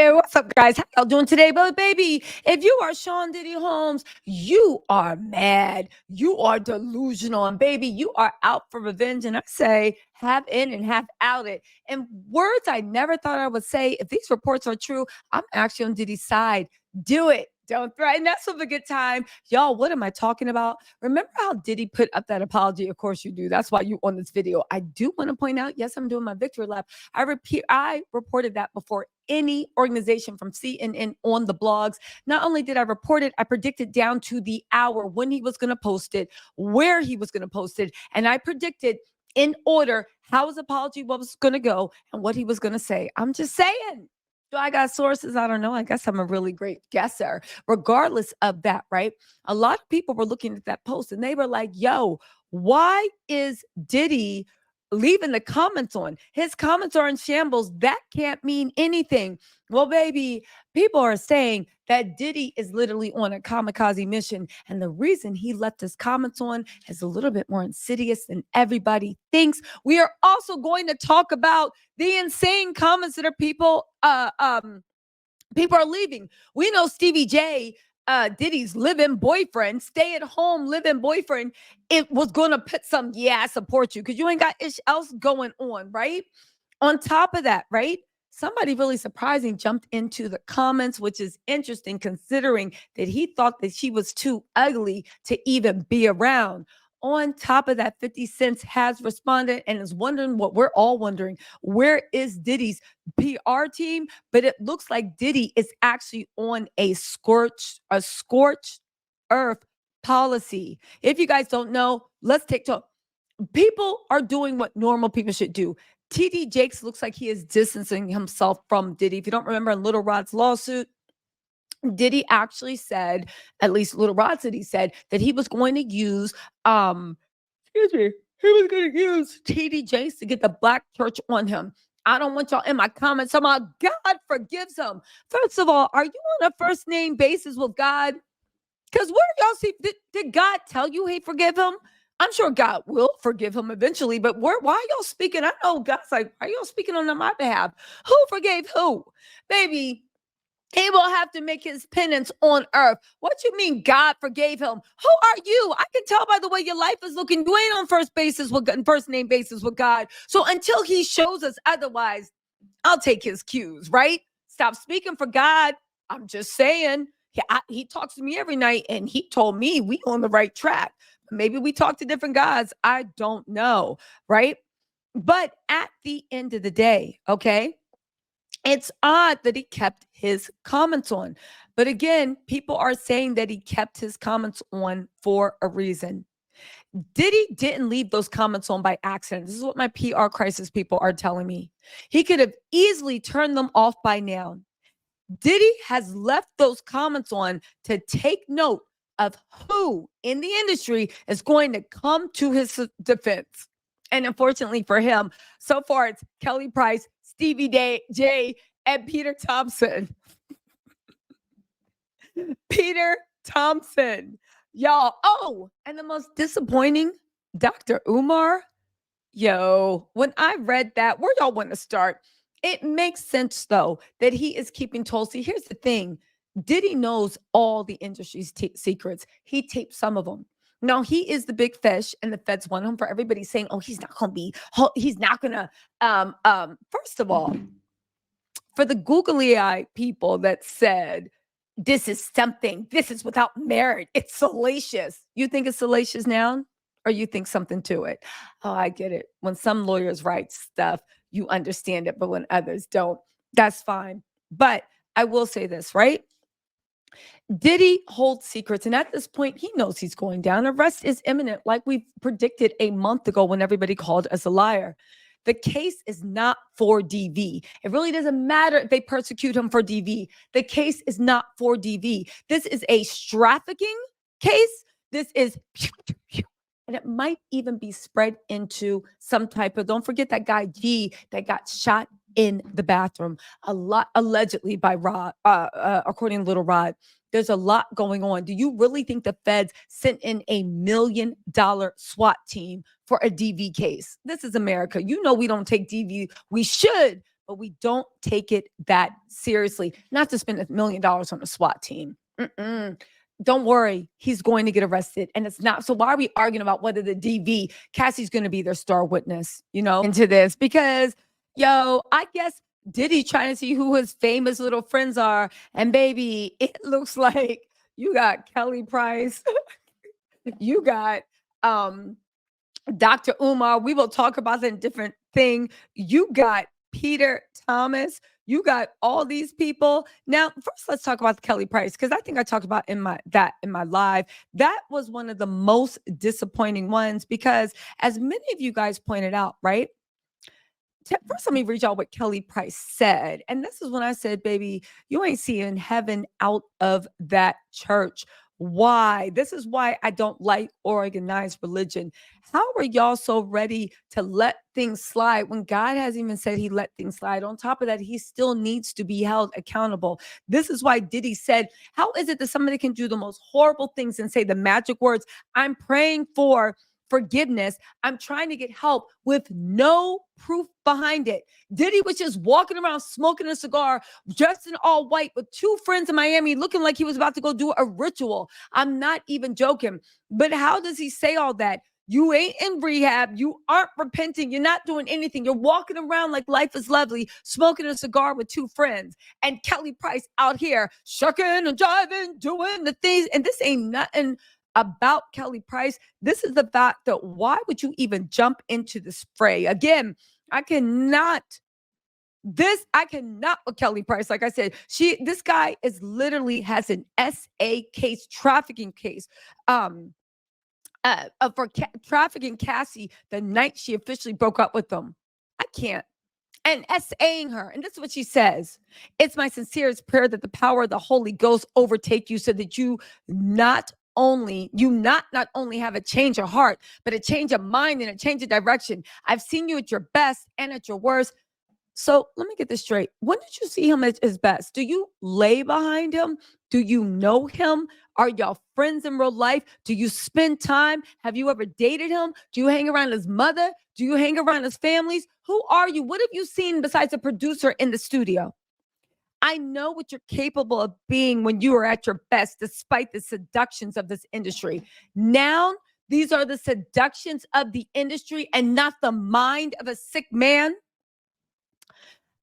Hey, what's up, guys? How y'all doing today? But baby, if you are Sean Diddy Holmes, you are mad. You are delusional. And baby, you are out for revenge. And I say, have in and have out it. And words I never thought I would say, if these reports are true, I'm actually on Diddy's side. Do it. Don't threaten us with a good time. Y'all, what am I talking about? Remember how Diddy put up that apology? Of course you do. That's why you on this video. I do want to point out, yes, I'm doing my victory lap. I reported that before any organization from CNN on the blogs. Not only did I report it, I predicted down to the hour when he was going to post it, where he was going to post it, and I predicted in order how his apology was going to go and what he was going to say. I'm just saying. Do I got sources? I don't know. I guess I'm a really great guesser. Regardless of that, right? A lot of people were looking at that post and they were like, yo, why is Diddy leaving the comments on? His comments are in shambles. That can't mean anything. Well, baby, people are saying that Diddy is literally on a kamikaze mission. And the reason he left his comments on is a little bit more insidious than everybody thinks. We are also going to talk about the insane comments that people are leaving. We know Stevie J, Diddy's live-in boyfriend, stay-at-home live-in boyfriend, it was going to put some, I support you because you ain't got ish else going on, right? On top of that, right? Somebody really surprising jumped into the comments, which is interesting considering that he thought that she was too ugly to even be around. On top of that, 50 Cent has responded and is wondering what we're all wondering. Where is Diddy's PR team? But it looks like Diddy is actually on a scorched earth policy. If you guys don't know, let's take talk. People are doing what normal people should do. TD Jakes looks like he is distancing himself from Diddy. If you don't remember in Little Rod's lawsuit, Diddy actually said, at least Little Rod said, he said that he was going to use, excuse me, he was going to use TD Jakes to get the black church on him. I don't want y'all in my comments talking about God forgives him. First of all, are you on a first name basis with God? Because where y'all see, did God tell you he forgive him? I'm sure God will forgive him eventually, but why are y'all speaking? I know God's like, are y'all speaking on my behalf? Who forgave who? Baby, he will have to make his penance on earth. What you mean God forgave him? Who are you? I can tell by the way your life is looking. You ain't on first name basis with God. So until he shows us otherwise, I'll take his cues, right? Stop speaking for God. I'm just saying. He talks to me every night and he told me we on the right track. Maybe we talk to different gods. I don't know, right? But at the end of the day, okay, it's odd that he kept his comments on. But again, people are saying that he kept his comments on for a reason. Diddy didn't leave those comments on by accident. This is what my PR crisis people are telling me. He could have easily turned them off by now. Diddy has left those comments on to take note of who in the industry is going to come to his defense. And unfortunately for him, so far it's Kelly Price, Stevie J, and Peter Thompson. Peter Thompson. Y'all. Oh, and the most disappointing, Dr. Umar. Yo, when I read that, where y'all want to start? It makes sense, though, that he is keeping Tulsi. Here's the thing. Diddy knows all the industry's secrets. He taped some of them. Now, he is the big fish, and the feds want him for everybody saying, oh, he's not going to be, he's not going to, first of all, for the googly eye people that said, this is without merit. It's salacious. You think it's salacious now? Or you think something to it? Oh, I get it. When some lawyers write stuff, you understand it, but when others don't, that's fine. But I will say this, right? Diddy holds secrets, and at this point, he knows he's going down. Arrest is imminent, like we predicted a month ago when everybody called us a liar. The case is not for DV. It really doesn't matter if they persecute him for DV. The case is not for DV. This is a trafficking case. This is and it might even be spread into some type of, don't forget that guy G that got shot in the bathroom, a lot allegedly by Rod, according to Little Rod. There's a lot going on. Do you really think the feds sent in $1 million SWAT team for a DV case? This is America. You know we don't take DV. We should, but we don't take it that seriously. Not to spend $1 million on a SWAT team. Don't worry, he's going to get arrested. And it's not. So why are we arguing about whether the DV, Cassie's going to be their star witness, into this? Because, I guess Diddy trying to see who his famous little friends are. And baby, it looks like you got Kelly Price. You got Dr. Umar. We will talk about that in different thing. You got Peter Thomas. You got all these people. Now, first, let's talk about Kelly Price, because I think I talked about in my live. That was one of the most disappointing ones, because as many of you guys pointed out, right? First, let me read y'all what Kelly Price said. And this is when I said, baby, you ain't seeing heaven out of that church. Why? This is why I don't like organized religion. How are y'all so ready to let things slide when God hasn't even said he let things slide? On top of that, he still needs to be held accountable. This is why Diddy said, how is it that somebody can do the most horrible things and say the magic words, I'm praying for forgiveness, I'm trying to get help, with no proof behind it? Diddy was just walking around smoking a cigar, dressed in all white, with two friends in Miami, looking like he was about to go do a ritual. I'm not even joking. But how does he say all that? You ain't in rehab. You aren't repenting. You're not doing anything. You're walking around like life is lovely, smoking a cigar with two friends. And Kelly Price out here shucking and jiving, doing the things. And this ain't nothing about Kelly Price. This is the fact that why would you even jump into this fray? Again, I cannot with Kelly Price. Like I said, this guy is literally has an SA case, trafficking case, for trafficking Cassie the night she officially broke up with him. I can't. And SAing her. And this is what she says. It's my sincerest prayer that the power of the Holy Ghost overtake you, so that you not only have a change of heart, but a change of mind and a change of direction. I've seen you at your best and at your worst. So let me get this straight. When did you see him at his best? Do you lay behind him? Do you know him? Are y'all friends in real life? Do you spend time? Have you ever dated him? Do you hang around his mother? Do you hang around his families? Who are you? What have you seen besides a producer in the studio? I know what you're capable of being when you are at your best, despite the seductions of this industry. Now, these are the seductions of the industry and not the mind of a sick man.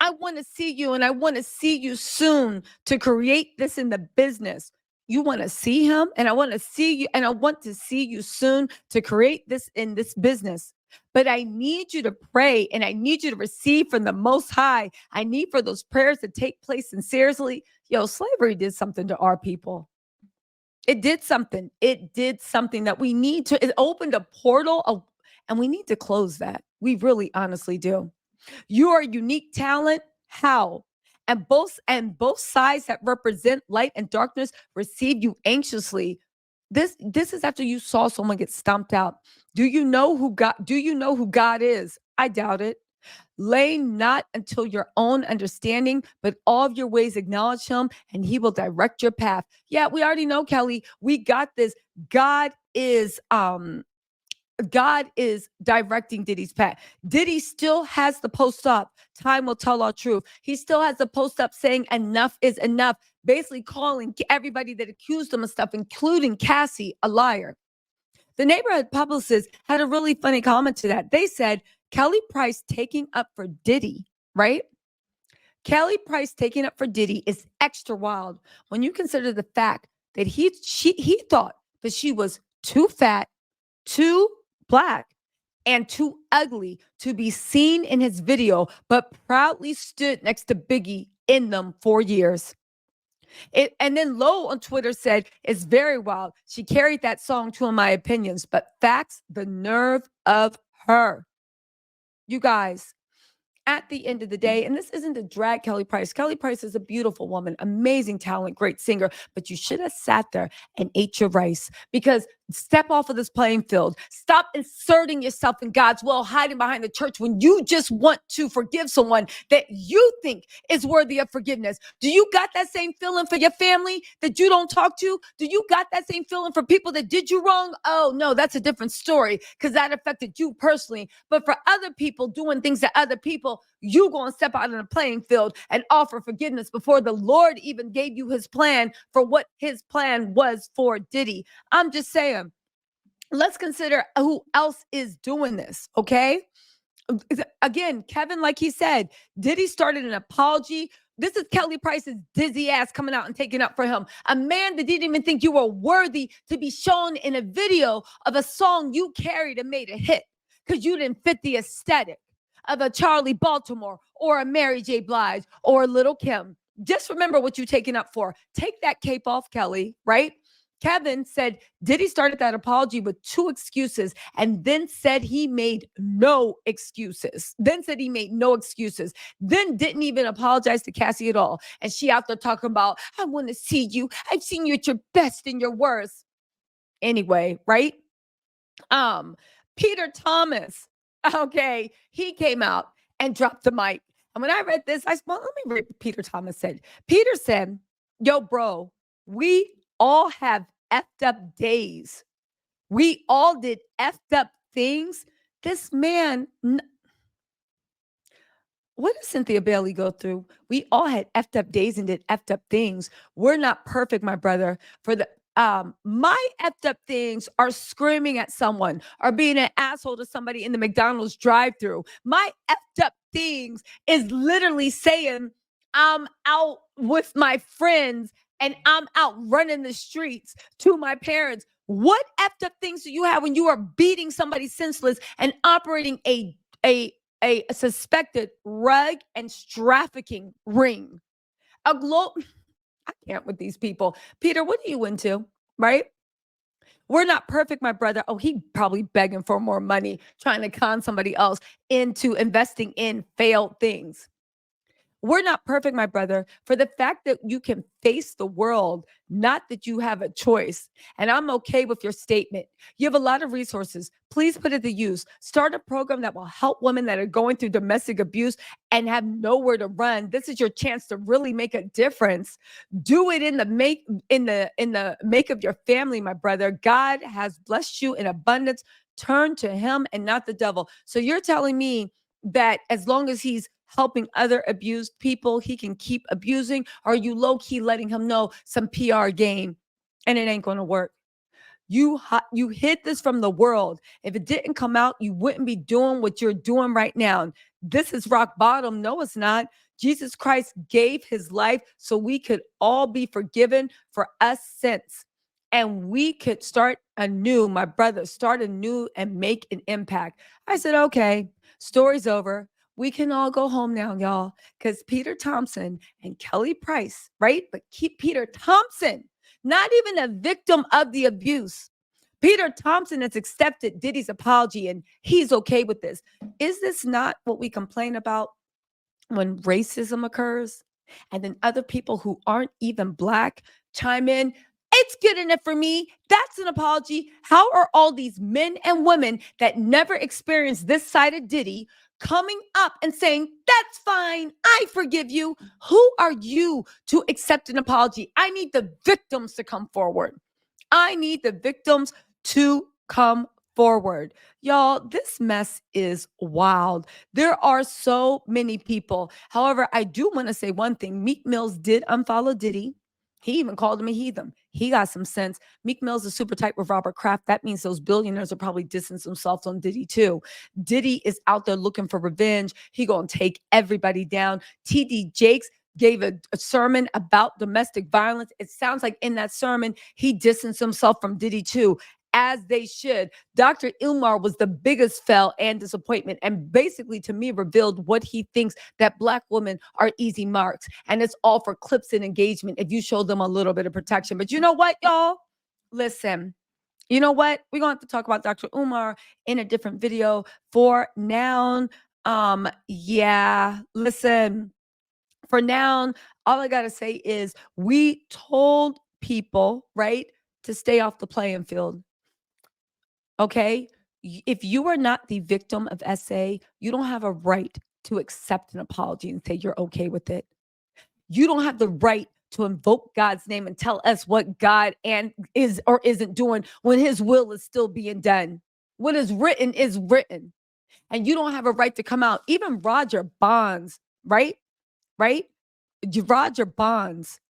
I want to see you, and I want to see you soon to create this in the business. You want to see him, and I want to see you, and I want to see you soon to create this in this business. But I need you to pray, and I need you to receive from the Most High. I need for those prayers to take place sincerely. Slavery did something to our people. It did something. It did something that we need to. It opened a portal, and we need to close that. We really honestly do. You are a unique talent. How? And both sides that represent light and darkness receive you anxiously. This is after you saw someone get stomped out. Do you know who God is? I doubt it. Lean not until your own understanding, but all of your ways acknowledge him, and he will direct your path. Yeah, we already know, Kelly. We got this. God is directing Diddy's path. Diddy still has the post up. Time will tell our truth. He still has the post up saying enough is enough, basically calling everybody that accused him of stuff, including Cassie, a liar. The neighborhood publicist had a really funny comment to that. They said, Kelly Price taking up for Diddy, right? Kelly Price taking up for Diddy is extra wild when you consider the fact that he thought that she was too fat, too Black, and too ugly to be seen in his video, but proudly stood next to Biggie in them for years. And then Lowe on Twitter said, it's very wild. She carried that song to my opinions, but facts, the nerve of her. You guys, at the end of the day, and this isn't to drag Kelly Price. Kelly Price is a beautiful woman, amazing talent, great singer, but you should have sat there and ate your rice, because Step off of this playing field. Stop inserting yourself in God's will, hiding behind the church when you just want to forgive someone that you think is worthy of forgiveness. Do you got that same feeling for your family that you don't talk to? Do you got that same feeling for people that did you wrong? Oh, no, that's a different story because that affected you personally. But for other people doing things to other people, you going to step out on the playing field and offer forgiveness before the Lord even gave you his plan for what his plan was for Diddy. I'm just saying, let's consider who else is doing this, okay? Again, Kevin, like he said, Diddy started an apology. This is Kelly Price's dizzy ass coming out and taking up for him. A man that didn't even think you were worthy to be shown in a video of a song you carried and made a hit because you didn't fit the aesthetic of a Charlie Baltimore or a Mary J. Blige or a Little Kim. Just remember what you're taking up for. Take that cape off, Kelly, right? Kevin said Diddy started that apology with 2 excuses and then said he made no excuses. Then didn't even apologize to Cassie at all. And she out there talking about, I want to see you. I've seen you at your best and your worst. Anyway, right? Peter Thomas, okay, he came out and dropped the mic. And when I read this, let me read what Peter Thomas said. Peter said, yo, bro, we all have effed up days. We all did effed up things. This man, what did Cynthia Bailey go through? We all had effed up days and did effed up things. We're not perfect, my brother. For the my effed up things are screaming at someone or being an asshole to somebody in the McDonald's drive-thru. My effed up things is literally saying I'm out with my friends and I'm out running the streets to my parents. What effed up things do you have when you are beating somebody senseless and operating a suspected drug and trafficking ring? I can't with these people. Peter, what are you into? Right? We're not perfect, my brother. Oh, he probably begging for more money, trying to con somebody else into investing in failed things. We're not perfect, my brother, for the fact that you can face the world, not that you have a choice. And I'm okay with your statement. You have a lot of resources. Please put it to use. Start a program that will help women that are going through domestic abuse and have nowhere to run. This is your chance to really make a difference. Do it in the make of your family, my brother. God has blessed you in abundance. Turn to him and not the devil. So you're telling me that as long as he's helping other abused people, he can keep abusing? Or are you low-key letting him know some PR game and it ain't going to work? You hid this from the world. If it didn't come out, you wouldn't be doing what you're doing right now. This is rock bottom. No, it's not. Jesus Christ gave his life so we could all be forgiven for us sins. And we could start anew, my brother, start anew and make an impact. I said, okay, story's over. We can all go home now, y'all, because Peter Thompson and Kelly Price, right? But keep Peter Thompson, not even a victim of the abuse. Peter Thompson has accepted Diddy's apology and he's okay with this. Is this not what we complain about when racism occurs? And then other people who aren't even Black chime in. It's good enough for me. That's an apology. How are all these men and women that never experienced this side of Diddy coming up and saying, that's fine, I forgive you? Who are you to accept an apology? I need the victims to come forward. I need the victims to come forward. Y'all, this mess is wild. There are so many people. However, I do want to say one thing. Meek Mills did unfollow Diddy. He even called him a heathen. He got some sense. Meek Mills is super tight with Robert Kraft. That means those billionaires are probably distancing themselves on Diddy too. Diddy is out there looking for revenge. He gonna take everybody down. TD Jakes gave a sermon about domestic violence. It sounds like in that sermon, he distanced himself from Diddy too, as they should. Dr. Umar was the biggest fail and disappointment, and basically to me revealed what he thinks that Black women are easy marks. And it's all for clips and engagement if you show them a little bit of protection. But you know what, y'all? Listen, you know what? We're going to have to talk about Dr. Umar in a different video. For now, listen. For now, all I got to say is we told people, right, to stay off the playing field. Okay. If you are not the victim of SA, you don't have a right to accept an apology and say you're okay with it. You don't have the right to invoke God's name and tell us what God and is or isn't doing when his will is still being done. What is written. And you don't have a right to come out. Even Roger Bonds, right? Right? Roger Bonds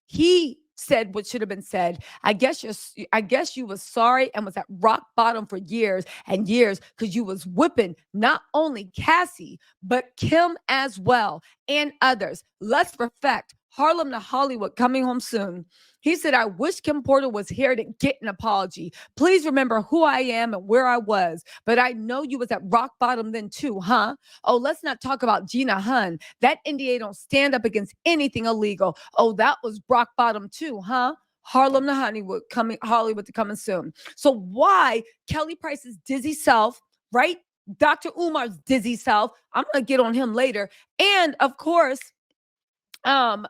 he said what should have been said. I guess you was sorry and was at rock bottom for years and years because you was whipping not only Cassie but Kim as well and others. Let's reflect. Harlem to Hollywood coming home soon. He said, I wish Kim Porter was here to get an apology. Please remember who I am and where I was. But I know you was at rock bottom then too, huh? Oh, let's not talk about Gina Hunn. That NDA don't stand up against anything illegal. Oh, that was rock bottom too, huh? Harlem to Hollywood to coming soon. So why Kelly Price's dizzy self, right? Dr. Umar's dizzy self. I'm gonna get on him later. And of course, Peter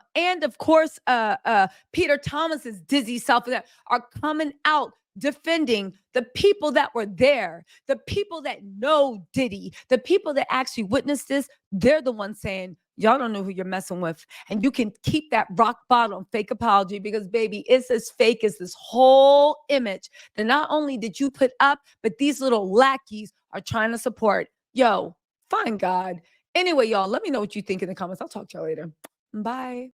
Thomas's dizzy self that are coming out defending the people that were there, the people that know Diddy, the people that actually witnessed this. They're the ones saying, y'all don't know who you're messing with. And you can keep that rock bottom fake apology because, baby, it's as fake as this whole image that not only did you put up, but these little lackeys are trying to support. Yo, find God. Anyway, y'all, let me know what you think in the comments. I'll talk to y'all later. Bye.